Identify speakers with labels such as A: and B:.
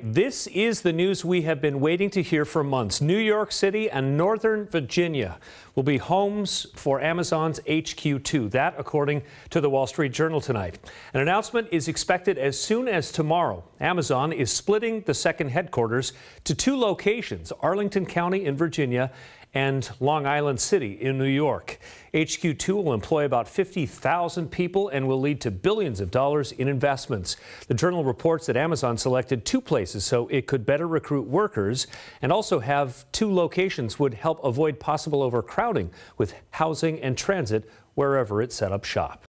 A: This is the news we have been waiting to hear for months. New York City and Northern Virginia will be homes for Amazon's HQ2. That, according to the Wall Street Journal tonight. An announcement is expected as soon as tomorrow. Amazon is splitting the second headquarters to two locations, Arlington County in Virginia and Long Island City in New York. HQ2 will employ about 50,000 people and will lead to billions of dollars in investments. The Journal reports that Amazon selected two places so it could better recruit workers, and also have two locations would help avoid possible overcrowding with housing and transit wherever it set up shop.